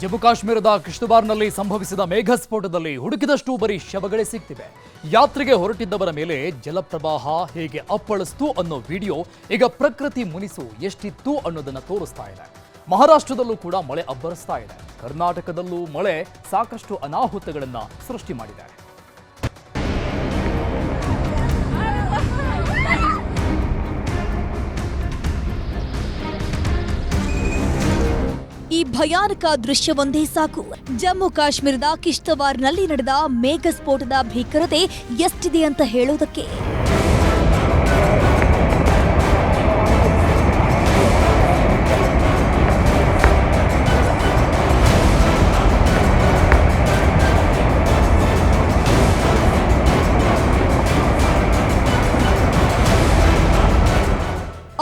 ಜಮ್ಮು ಕಾಶ್ಮೀರದ ಕಿಶ್ತವಾರ್ನಲ್ಲಿ ಸಂಭವಿಸಿದ ಮೇಘಸ್ಫೋಟದಲ್ಲಿ ಹುಡುಕಿದಷ್ಟು ಬರೀ ಶವಗಳೇ ಸಿಗ್ತಿವೆ. ಯಾತ್ರೆಗೆ ಹೊರಟಿದ್ದವರ ಮೇಲೆ ಜಲಪ್ರವಾಹ ಹೇಗೆ ಅಪ್ಪಳಿಸ್ತು ಅನ್ನೋ ವಿಡಿಯೋ ಈಗ ಪ್ರಕೃತಿ ಮುನಿಸು ಎಷ್ಟಿತ್ತು ಅನ್ನೋದನ್ನ ತೋರಿಸ್ತಾ ಇದೆ. ಮಹಾರಾಷ್ಟ್ರದಲ್ಲೂ ಕೂಡ ಮಳೆ ಅಬ್ಬರಿಸ್ತಾ ಇದೆ. ಕರ್ನಾಟಕದಲ್ಲೂ ಮಳೆ ಸಾಕಷ್ಟು ಅನಾಹುತಗಳನ್ನ ಸೃಷ್ಟಿ ಮಾಡಿದೆ. ಈ ಭಯಾನಕ ದೃಶ್ಯವೊಂದೇ ಸಾಕು. ಜಮ್ಮು ಕಾಶ್ಮೀರದ ಕಿಶ್ತವಾರ್ನಲ್ಲಿ ನಡೆದ ಮೇಘಸ್ಫೋಟದ ಭೀಕರತೆ ಎಷ್ಟಿದೆ ಅಂತ ಹೇಳೋದಕ್ಕೆ.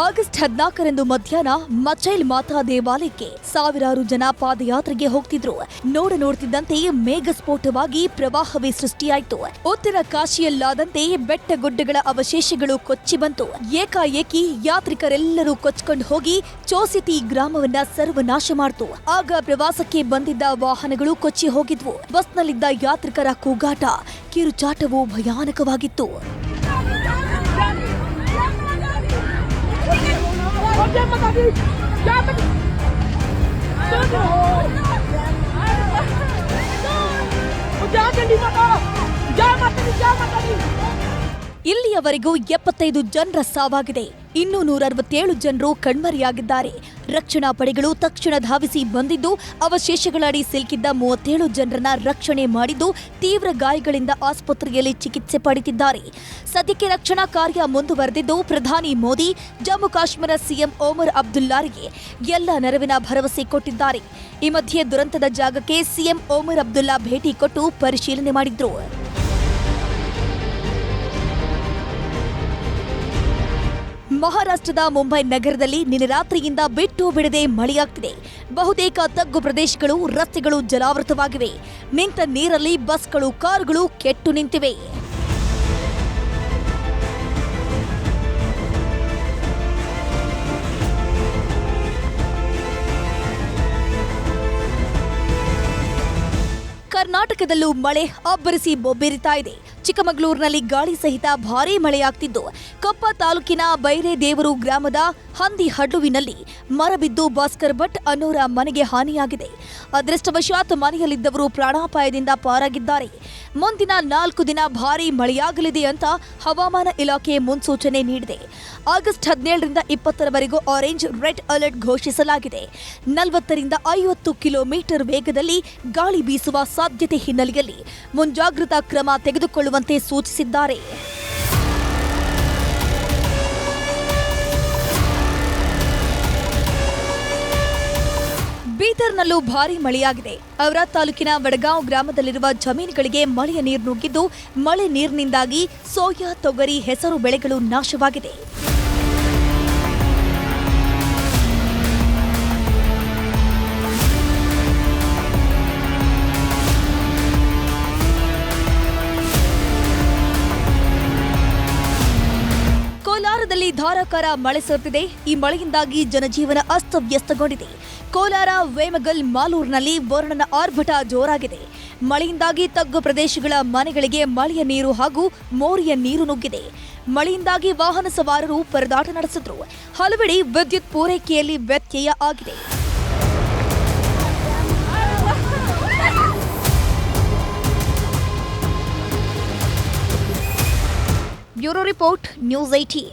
ಆಗಸ್ಟ್ 14ರಂದು ಮಧ್ಯಾಹ್ನ ಮಚೈಲ್ ಮಾತಾ ದೇವಾಲಯಕ್ಕೆ ಸಾವಿರಾರು ಜನ ಪಾದಯಾತ್ರೆಗೆ ಹೋಗ್ತಿದ್ರು. ನೋಡ್ತಿದ್ದಂತೆ ಮೇಘಸ್ಫೋಟವಾಗಿ ಪ್ರವಾಹವೇ ಸೃಷ್ಟಿಯಾಯಿತು. ಉತ್ತರ ಕಾಶಿಯಲ್ಲಾದಂತೆ ಬೆಟ್ಟಗುಡ್ಡಗಳ ಅವಶೇಷಗಳು ಕೊಚ್ಚಿ ಬಂತು. ಏಕಾಏಕಿ ಯಾತ್ರಿಕರೆಲ್ಲರೂ ಕೊಚ್ಕೊಂಡು ಹೋಗಿ ಚೋಸಿತಿ ಗ್ರಾಮವನ್ನ ಸರ್ವನಾಶ ಮಾಡಿತು. ಆಗ ಪ್ರವಾಸಕ್ಕೆ ಬಂದಿದ್ದ ವಾಹನಗಳು ಕೊಚ್ಚಿ ಹೋಗಿದ್ವು. ಬಸ್ನಲ್ಲಿದ್ದ ಯಾತ್ರಿಕರ ಕೂಗಾಟ, ಕಿರುಚಾಟವು ಭಯಾನಕವಾಗಿತ್ತು. ಇಲ್ಲಿಯವರೆಗೂ 75 ಜನರ ಸಾವಾಗಿದೆ. ಇನ್ನೂ 167 ಜನರು ಕಣ್ಮರೆಯಾಗಿದ್ದಾರೆ. ರಕ್ಷಣಾ ಪಡೆಗಳು ತಕ್ಷಣ ಧಾವಿಸಿ ಬಂದಿದ್ದು ಅವಶೇಷಗಳಡಿ ಸಿಲುಕಿದ್ದ 37 ಜನರನ್ನ ರಕ್ಷಣೆ ಮಾಡಿದ್ದು ತೀವ್ರ ಗಾಯಗಳಿಂದ ಆಸ್ಪತ್ರೆಯಲ್ಲಿ ಚಿಕಿತ್ಸೆ ಪಡೆದಿದ್ದಾರೆ. ಸದ್ಯಕ್ಕೆ ರಕ್ಷಣಾ ಕಾರ್ಯ ಮುಂದುವರೆದಿದ್ದು ಪ್ರಧಾನಿ ಮೋದಿ ಜಮ್ಮು ಕಾಶ್ಮೀರ ಸಿಎಂ ಒಮರ್ ಅಬ್ದುಲ್ಲಾರಿಗೆ ಎಲ್ಲ ನೆರವಿನ ಭರವಸೆ ಕೊಟ್ಟಿದ್ದಾರೆ. ಈ ಮಧ್ಯೆ ದುರಂತದ ಜಾಗಕ್ಕೆ ಸಿಎಂ ಒಮರ್ ಅಬ್ದುಲ್ಲಾ ಭೇಟಿ ಕೊಟ್ಟು ಪರಿಶೀಲನೆ ಮಾಡಿದ್ರು. ಮಹಾರಾಷ್ಟ್ರದ ಮುಂಬೈ ನಗರದಲ್ಲಿ ನಿನ್ನೆ ರಾತ್ರಿಯಿಂದ ಬಿಟ್ಟು ಬಿಡದೆ ಮಳೆಯಾಗ್ತಿದೆ. ಬಹುತೇಕ ತಗ್ಗು ಪ್ರದೇಶಗಳು, ರಸ್ತೆಗಳು ಜಲಾವೃತವಾಗಿವೆ. ನಿಂತ ನೀರಲ್ಲಿ ಬಸ್ಗಳು, ಕಾರುಗಳು ಕೆಟ್ಟು ನಿಂತಿವೆ. ಕರ್ನಾಟಕದಲ್ಲೂ ಮಳೆ ಅಬ್ಬರಿಸಿ ಬೊಬ್ಬೆರಿತಾ ಇದೆ. ಚಿಕ್ಕಮಗಳೂರಿನಲ್ಲಿ ಗಾಳಿ ಸಹಿತ ಭಾರೀ ಮಳೆಯಾಗ್ತಿದ್ದು, ಕೊಪ್ಪ ತಾಲೂಕಿನ ಬೈರೇದೇವರು ಗ್ರಾಮದ ಹಂದಿ ಹಡ್ಡುವಿನಲ್ಲಿ ಮರ ಬಿದ್ದು ಭಾಸ್ಕರ್ ಭಟ್ ಅನ್ನೋರ ಮನೆಗೆ ಹಾನಿಯಾಗಿದೆ. ಅದೃಷ್ಟವಶಾತ್ ಮನೆಯಲ್ಲಿದ್ದವರು ಪ್ರಾಣಾಪಾಯದಿಂದ ಪಾರಾಗಿದ್ದಾರೆ. ಮುಂದಿನ 4 ದಿನ ಭಾರೀ ಮಳೆಯಾಗಲಿದೆ ಅಂತ ಹವಾಮಾನ ಇಲಾಖೆ ಮುನ್ಸೂಚನೆ ನೀಡಿದೆ. ಆಗಸ್ಟ್ 17ರಿಂದ 20ರವರೆಗೂ ಆರೆಂಜ್ ರೆಡ್ ಅಲರ್ಟ್ ಘೋಷಿಸಲಾಗಿದೆ. 40ರಿಂದ 50 ಕಿಲೋಮೀಟರ್ ವೇಗದಲ್ಲಿ ಗಾಳಿ ಬೀಸುವ ಸಾಧ್ಯತೆ ಹಿನ್ನೆಲೆಯಲ್ಲಿ ಮುಂಜಾಗ್ರತಾ ಕ್ರಮ ತೆಗೆದುಕೊಳ್ಳುವಂತೆ ಸೂಚಿಸಿದ್ದಾರೆ. ಬೀದರ್ನಲ್ಲೂ ಭಾರೀ ಮಳೆಯಾಗಿದೆ. ಔರಾ ತಾಲೂಕಿನ ವಡಗಾಂವ್ ಗ್ರಾಮದಲ್ಲಿರುವ ಜಮೀನುಗಳಿಗೆ ಮಳೆಯ ನೀರು ನುಗ್ಗಿದ್ದು, ಮಳೆ ನೀರಿನಿಂದಾಗಿ ಸೋಯಾ, ತೊಗರಿ, ಹೆಸರು ಬೆಳೆಗಳು ನಾಶವಾಗಿದೆ. ಕೋಲಾರದಲ್ಲಿ ಧಾರಾಕಾರ ಮಳೆ ಸುರಿದಿದೆ. ಈ ಮಳೆಯಿಂದಾಗಿ ಜನಜೀವನ ಅಸ್ತವ್ಯಸ್ತಗೊಂಡಿದೆ. ಕೋಲಾರ, ವೇಮಗಲ್, ಮಾಲೂರಿನಲ್ಲಿ ವರುಣನ ಆರ್ಭಟ ಜೋರಾಗಿದೆ. ಮಳೆಯಿಂದಾಗಿ ತಗ್ಗು ಪ್ರದೇಶಗಳ ಮನೆಗಳಿಗೆ ಮಳೆಯ ನೀರು ಹಾಗೂ ಮೋರಿಯ ನೀರು ನುಗ್ಗಿದೆ. ಮಳೆಯಿಂದಾಗಿ ವಾಹನ ಸವಾರರು ಪರದಾಟ ನಡೆಸಿದ್ರು. ಹಲವೆಡೆ ವಿದ್ಯುತ್ ಪೂರೈಕೆಯಲ್ಲಿ ವ್ಯತ್ಯಯ ಆಗಿದೆ. Bureau report, news 18.